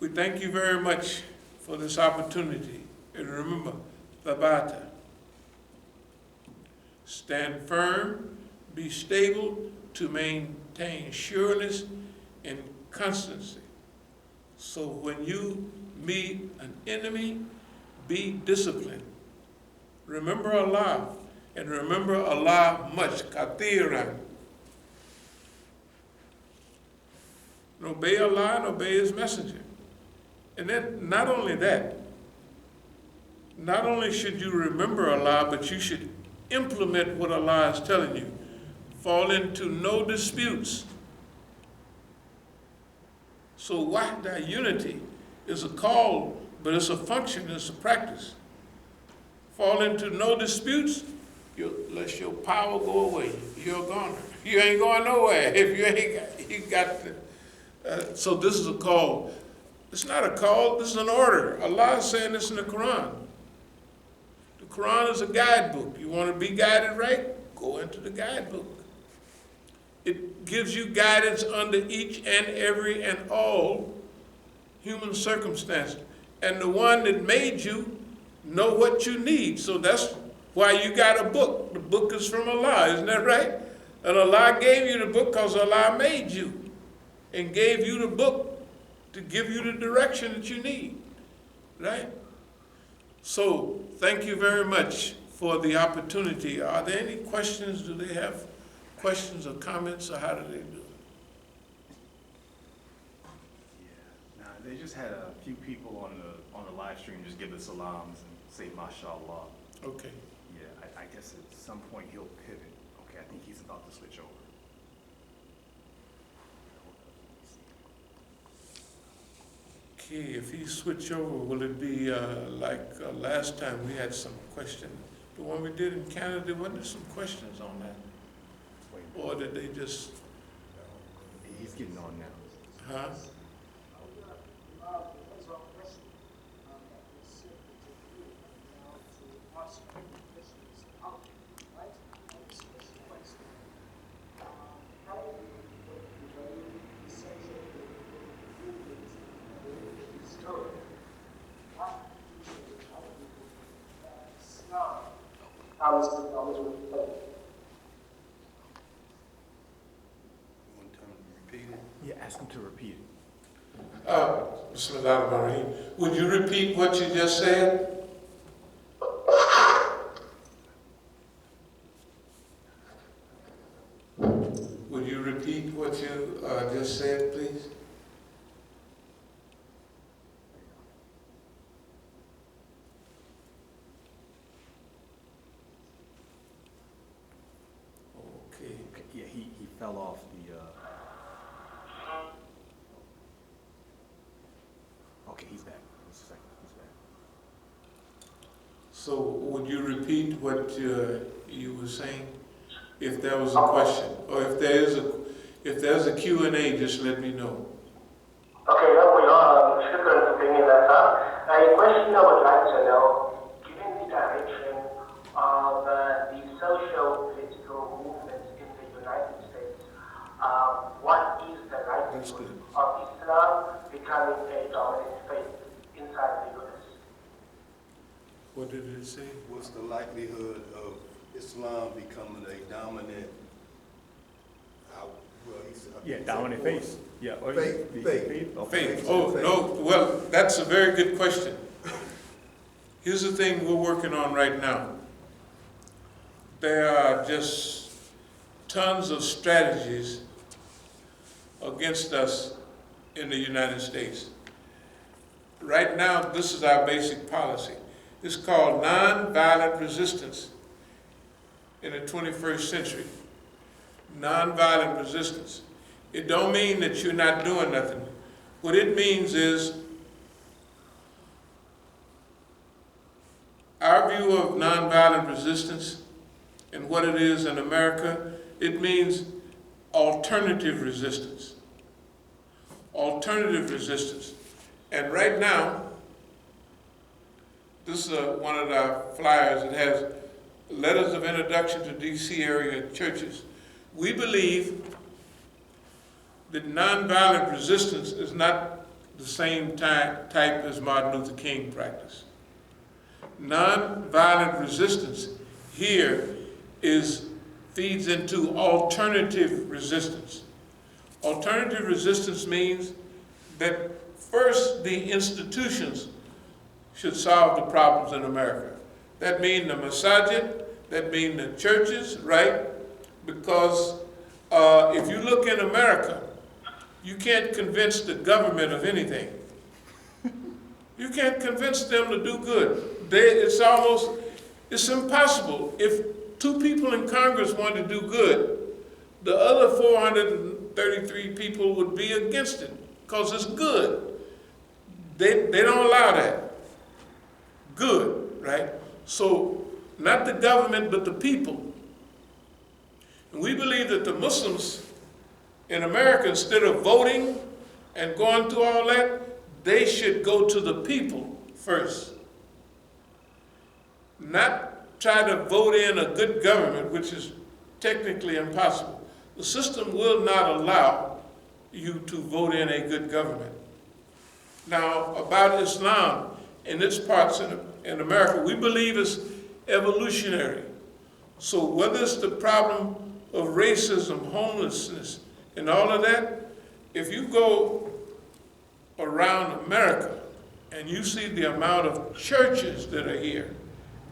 We thank you very much for this opportunity. And remember, Thabata. Stand firm, be stable to maintain sureness and constancy. So when you meet an enemy, be disciplined. Remember Allah, and remember Allah much, kathiran. And obey Allah and obey His messenger. And then not only that, not only should you remember Allah, but you should implement what Allah is telling you. Fall into no disputes. So wahda, unity, is a call, but it's a function, it's a practice. Fall into no disputes, let your power go away. You're a goner. You ain't going nowhere if you got so this is a call. It's not a call, this is an order. Allah is saying this in the Quran. The Quran is a guidebook. You want to be guided right? Go into the guidebook. It gives you guidance under each and every and all human circumstances. And the one that made you know what you need. So that's why you got a book. The book is from Allah, isn't that right? And Allah gave you the book because Allah made you and gave you the book to give you the direction that you need, right? So thank you very much for the opportunity. Are there any questions? Do they have questions or comments, or how do they do it? Yeah, nah, they just had a few people on the live stream just give us salams and say mashallah. Okay. Yeah, I guess at some point he'll pivot. Okay, I think he's about to switch over. Okay, if he switch over, will it be like last time we had some question? The one we did in Canada, wasn't there some questions on that? Or did they just? He's getting on now. Huh? Yeah, ask him to repeat it. Bismillahirrahmanirrahim. Would you repeat what you just said? Would you repeat what you just said, please? Okay. Yeah, he fell off the. Okay, he's back. Just a second, he's back. So would you repeat what you were saying? If there was a question, or if there's a Q&A, just let me know. Okay, shukran for bringing that up. A question I would like to know, given the direction of the social political movement in the United States, what is the likelihood of Islam becoming a dominant faith inside the US? What did it say? What's the likelihood of Islam becoming a dominant? Dominant faith. Yeah, or Faith. Faith. Oh, no. Well, that's a very good question. Here's the thing we're working on right now. There are just tons of strategies against us in the United States. Right now, this is our basic policy. It's called nonviolent resistance in the 21st century. Nonviolent resistance. It don't mean that you're not doing nothing. What it means is our view of nonviolent resistance and what it is in America, it means alternative resistance. Alternative resistance. And right now, this is one of our flyers. It has letters of introduction to DC area churches. We believe that nonviolent resistance is not the same type as Martin Luther King practiced. Nonviolent resistance here feeds into alternative resistance. Alternative resistance means that first the institutions should solve the problems in America. That means the Masjid, that means the churches, right? Because if you look in America, you can't convince the government of anything. You can't convince them to do good. It's impossible. If 2 people in Congress want to do good, the other 433 people would be against it because it's good. They don't allow that. Good, right? So not the government, but the people. And we believe that the Muslims in America, instead of voting and going through all that, they should go to the people first. Not try to vote in a good government, which is technically impossible. The system will not allow you to vote in a good government. Now, about Islam and its parts in America, we believe it's evolutionary. So whether it's the problem of racism, homelessness, and all of that, if you go around America and you see the amount of churches that are here,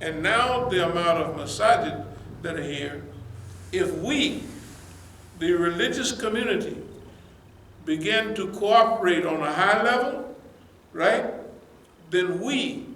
and now the amount of masajid that are here, if we, the religious community, begin to cooperate on a high level, right, then we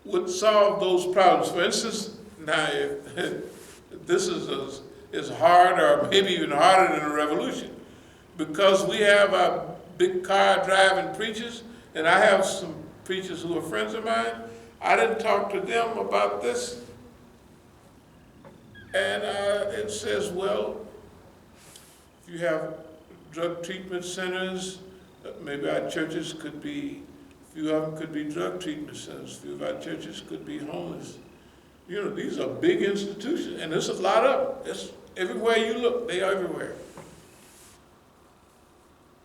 would solve those problems. For instance, now if this is hard, or maybe even harder than a revolution, because we have our big car driving preachers, and I have some preachers who are friends of mine. I didn't talk to them about this, and it says, well, if you have drug treatment centers, maybe our churches could be, a few of them could be drug treatment centers, a few of our churches could be homeless. You know, these are big institutions, and there's a lot of them. It's everywhere you look, they are everywhere.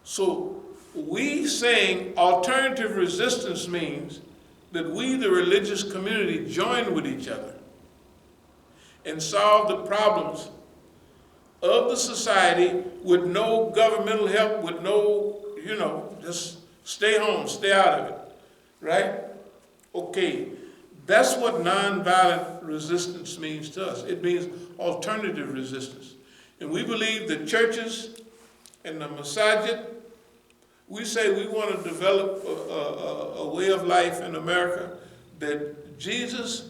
So we saying alternative resistance means that we, the religious community, join with each other and solve the problems of the society with no governmental help, with no, just stay home, stay out of it, right? Okay, that's what nonviolent resistance means to us. It means alternative resistance. And we believe that churches and the masajid, we say we want to develop a way of life in America that Jesus,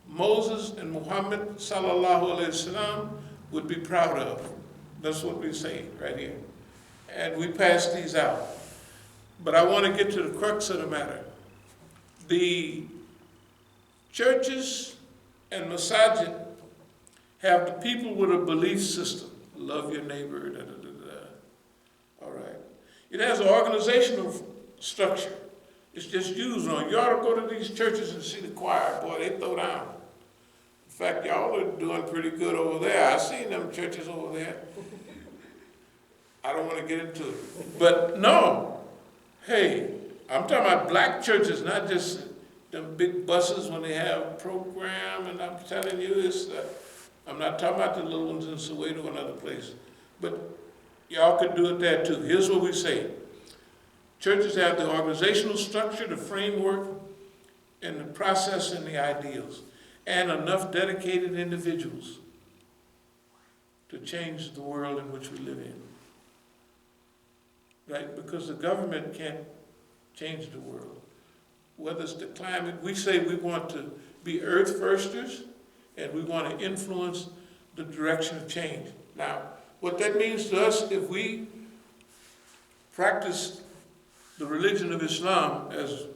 Moses, and Muhammad sallallahu alaihi wasallam would be proud of. That's what we say right here. And we pass these out. But I want to get to the crux of the matter. The churches and masajid have the people with a belief system. Love your neighbor, da, da, da, da. All right. It has an organizational structure. It's just used on. You ought to go to these churches and see the choir. Boy, they throw down. In fact, y'all are doing pretty good over there. I've seen them churches over there. I don't want to get into it. But no, hey, I'm talking about black churches, not just them big buses when they have program, and I'm telling you, I'm not talking about the little ones in Soweto and other places. But y'all could do it there too. Here's what we say. Churches have the organizational structure, the framework, and the process and the ideals, and enough dedicated individuals to change the world in which we live in. Right? Because the government can't change the world. Whether it's the climate, we say we want to be earth firsters, and we want to influence the direction of change. Now, what that means to us, if we practice the religion of Islam as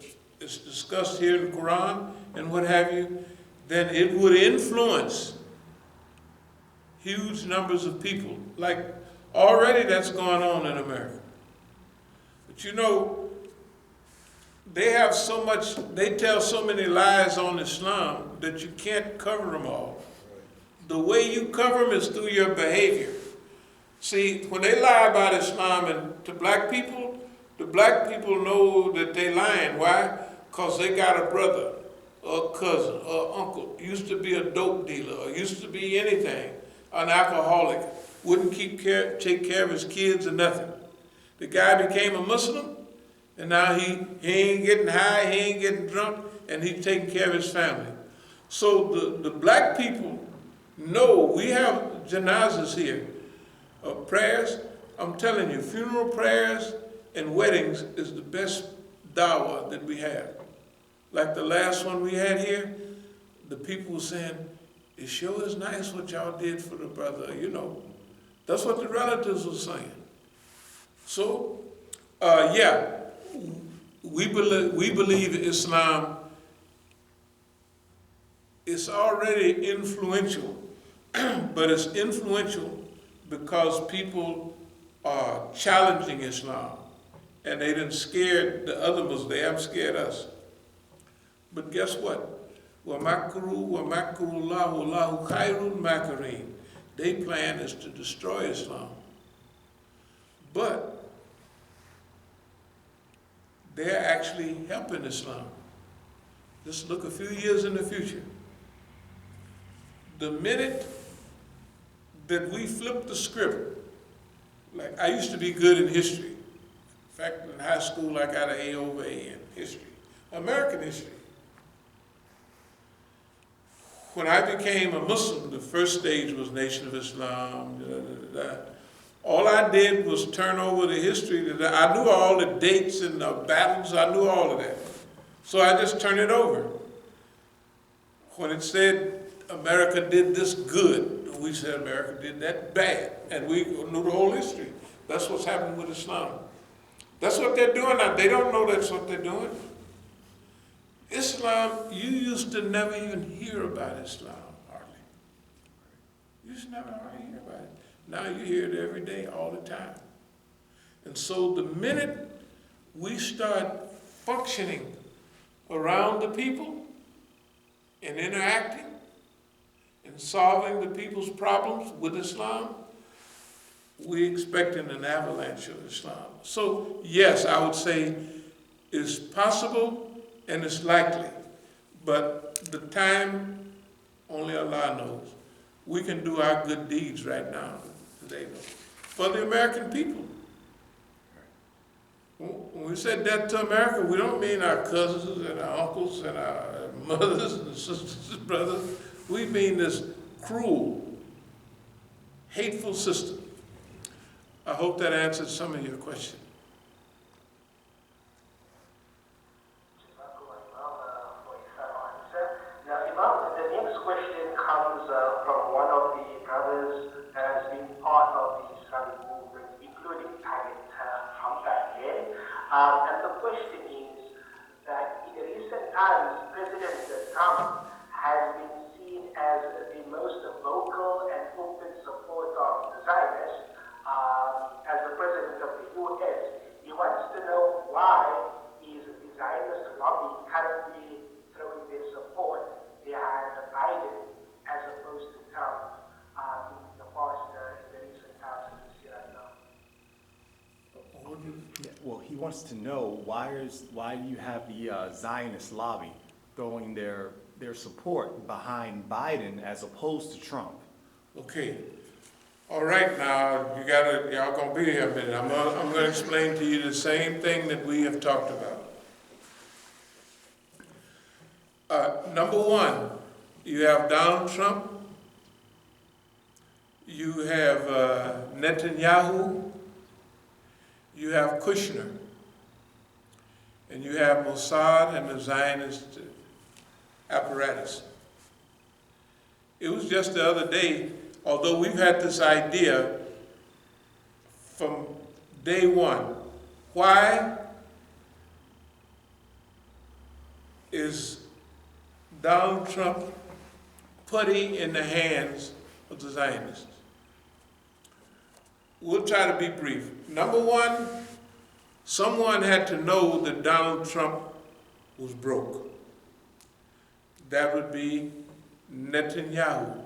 is discussed here in the Quran and what have you, then it would influence huge numbers of people. Like already that's going on in America. But you know, they have so much, they tell so many lies on Islam that you can't cover them all. The way you cover them is through your behavior. See, when they lie about Islam and to black people, The black people know that they lying. Why? Because they got a brother or a cousin or uncle, used to be a dope dealer or used to be anything, an alcoholic, wouldn't take care of his kids or nothing. The guy became a Muslim, and now he ain't getting high, he ain't getting drunk, and he's taking care of his family. So the black people know we have janazas here, prayers. I'm telling you, funeral prayers and weddings is the best dawah that we have. Like the last one we had here, the people were saying, it sure is nice what y'all did for the brother, you know. That's what the relatives were saying. So, yeah, we believe Islam is already influential, but it's influential because people are challenging Islam, and they done scared the other Muslims. They haven't scared us. But guess what? وَمَكْرُوا وَمَكْرُ اللَّهُ اللَّهُ خَيْرُ الْمَاكِرِينَ. Their plan is to destroy Islam. But they're actually helping Islam. Just look a few years in the future. The minute that we flip the script, like I used to be good in history. In fact, in high school, I got an A over A in history, American history. When I became a Muslim, the first stage was Nation of Islam. All I did was turn over the history. I knew all the dates and the battles. I knew all of that. So I just turned it over. When it said America did this good, we said America did that bad. And we knew the whole history. That's what's happening with Islam. That's what they're doing now. They don't know that's what they're doing. Islam, you used to never even hear about Islam, hardly. You used to never hardly hear about it. Now you hear it every day, all the time. And so the minute we start functioning around the people and interacting and solving the people's problems with Islam, we're expecting an avalanche of Islam. So yes, I would say it's possible and it's likely, but the time only Allah knows. We can do our good deeds right now, they know, for the American people. When we say death to America, we don't mean our cousins and our uncles and our mothers and sisters and brothers. We mean this cruel, hateful system. I hope that answered some of your questions. Now, Imam, the next question comes from one of the brothers that has been part of the Islamic movement, including Target from Bahrain. And the question is that in recent times, President Trump has been seen as the most vocal and open supporter of the Zionists. As the president of the U.S., he wants to know why is the Zionist lobby currently throwing their support behind Biden as opposed to Trump in the past, in the recent times as we see right now. Well, he wants to know why do you have the Zionist lobby throwing their support behind Biden as opposed to Trump? Okay. All right, now y'all gonna be here a minute. I'm gonna explain to you the same thing that we have talked about. Number one, you have Donald Trump, you have Netanyahu, you have Kushner, and you have Mossad and the Zionist apparatus. It was just the other day, although we've had this idea from day one, why is Donald Trump putting in the hands of the Zionists? We'll try to be brief. Number one, someone had to know that Donald Trump was broke. That would be Netanyahu.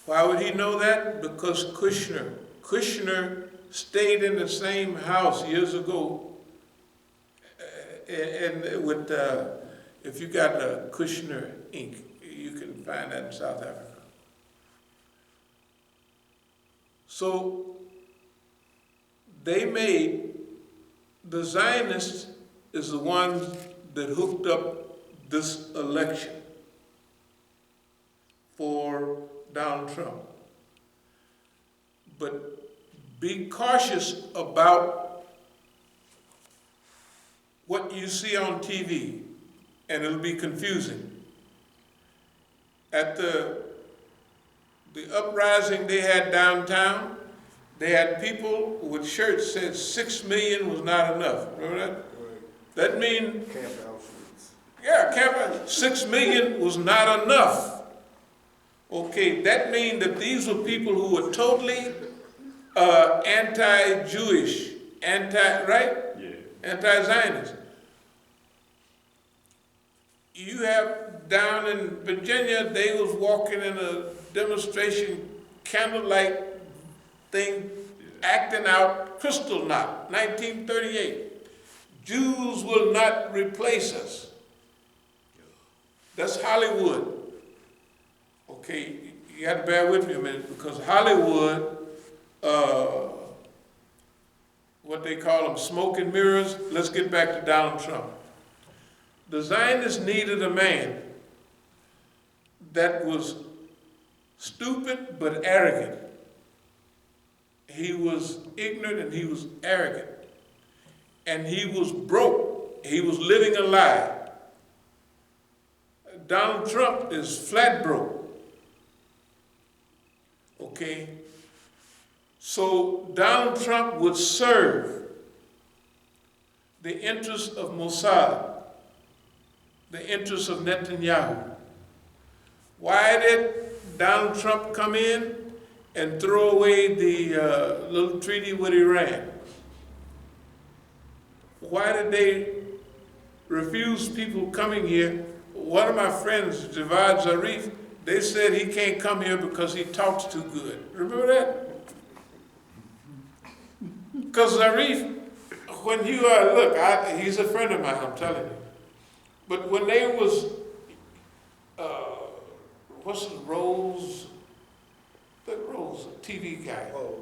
Why would he know that? Because Kushner stayed in the same house years ago, and with, if you got Kushner Inc., you can find that in South Africa. So they made, the Zionists is the ones that hooked up this election for Donald Trump. But be cautious about what you see on TV, and it'll be confusing. At the uprising they had downtown, they had people with shirts that said 6 million was not enough. Remember that? Right. That means Camp Auschwitz. yeah, Camp 6 million was not enough. Okay, that means that these were people who were totally anti-Jewish, right? Yeah. Anti-Zionist. You have down in Virginia, they was walking in a demonstration, candlelight thing, acting out Kristallnacht, 1938. Jews will not replace us. That's Hollywood. Okay, you have to bear with me a minute, because Hollywood, what they call them, smoke and mirrors. Let's get back to Donald Trump. The Zionists needed a man that was stupid but arrogant. He was ignorant and he was arrogant. And he was broke. He was living a lie. Donald Trump is flat broke. Okay? So Donald Trump would serve the interests of Musa, the interests of Netanyahu. Why did Donald Trump come in and throw away the little treaty with Iran? Why did they refuse people coming here? One of my friends, Javad Zarif, they said he can't come here because he talks too good. Remember that? Because Zarif, when you look, he's a friend of mine, I'm telling you. But when they was, what's the Rose? That Rose, a TV guy. Oh,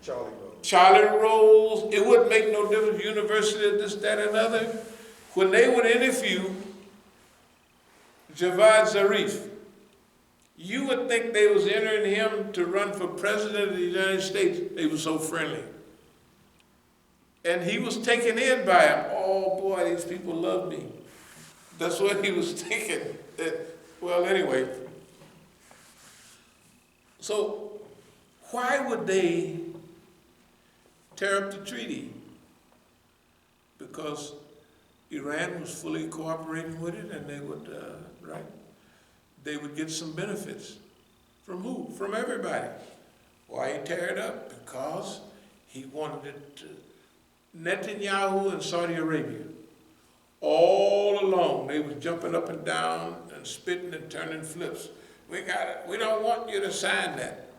Charlie Rose. Charlie Rose. It wouldn't make no difference, university, this, that, and other. When they would interview Javad Zarif, you would think they was entering him to run for president of the United States. They were so friendly. And he was taken in by him. Oh boy, these people love me. That's what he was thinking. Well, anyway. So why would they tear up the treaty? Because Iran was fully cooperating with it, and they would, right? They would get some benefits. From who? From everybody. Why he tear it up? Because he wanted it to. Netanyahu and Saudi Arabia, all along, they was jumping up and down and spitting and turning flips. We got it. We don't want you to sign that.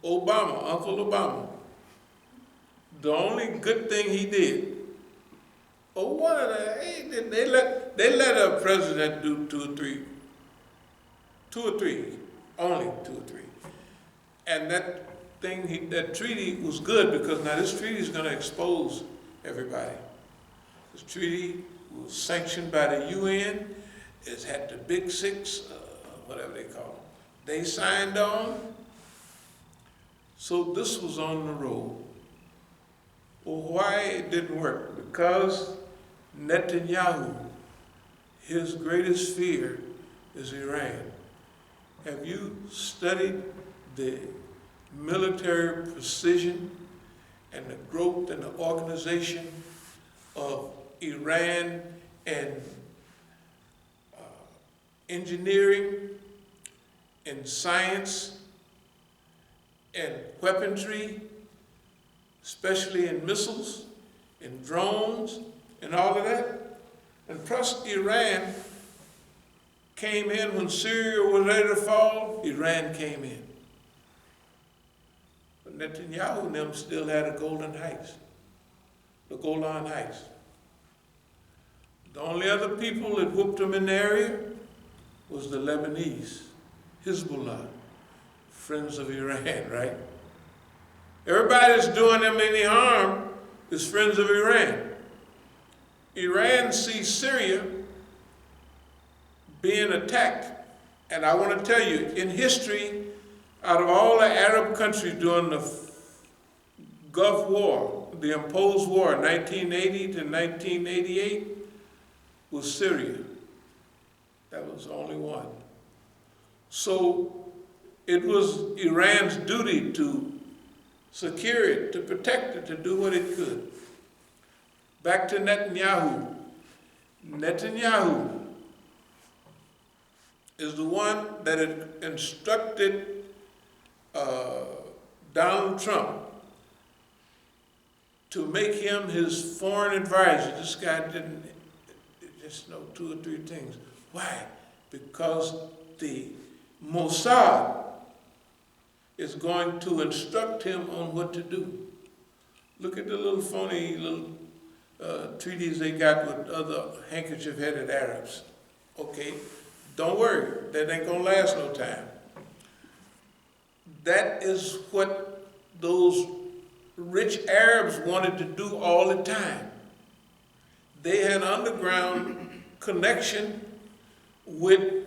Obama, Uncle Obama, the only good thing he did, they let a president do two or three, only 2 or 3. And that treaty was good, because now this treaty is going to expose everybody. This treaty was sanctioned by the UN. It's had the Big Six, whatever they call them. They signed on. So this was on the road. Well, why it didn't work? Because Netanyahu, his greatest fear is Iran. Have you studied the military precision and the growth and the organization of Iran, and engineering and science and weaponry, especially in missiles and drones and all of that? And plus Iran came in when Syria was ready to fall. Iran came in. Netanyahu and them still had the Golan Heights. The only other people that whooped them in the area was the Lebanese, Hezbollah, friends of Iran, right? Everybody that's doing them any harm is friends of Iran. Iran sees Syria being attacked. And I want to tell you, in history, out of all the Arab countries during the Gulf War, the imposed war, 1980 to 1988, was Syria. That was the only one. So it was Iran's duty to secure it, to protect it, to do what it could. Back to Netanyahu. Netanyahu is the one that had instructed Donald Trump to make him his foreign advisor. This guy didn't just know 2 or 3 things. Why? Because the Mossad is going to instruct him on what to do. Look at the little phony little treaties they got with other handkerchief-headed Arabs. Okay, don't worry, that ain't gonna last no time. That is what those rich Arabs wanted to do all the time. They had underground connection with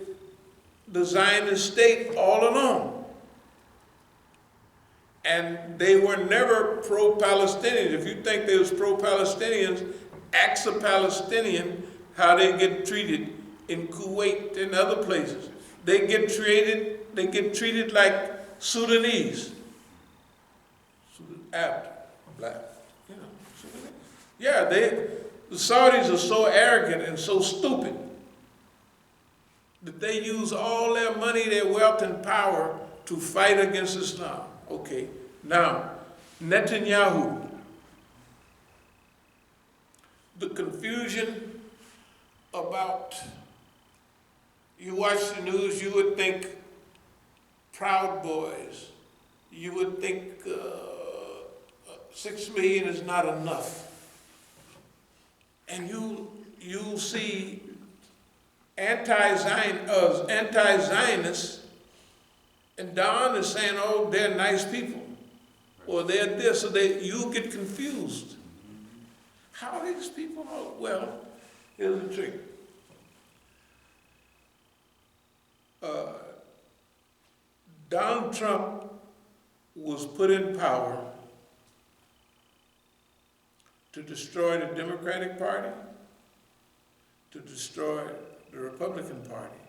the Zionist state all along. And they were never pro-Palestinian. If you think they was pro-Palestinians, ask a Palestinian how they get treated in Kuwait and other places. They get treated like Sudanese. Arab, black, you know, Sudanese. Yeah, the Saudis are so arrogant and so stupid that they use all their money, their wealth, and power to fight against Islam. Okay, now, Netanyahu. The confusion about, you watch the news, you would think Proud Boys, you would think 6 million is not enough. And you'll see anti-Zionists, and Don is saying, oh, they're nice people, or they're this, so you get confused. How are these people? Oh, well, here's the trick. Donald Trump was put in power to destroy the Democratic Party, to destroy the Republican Party.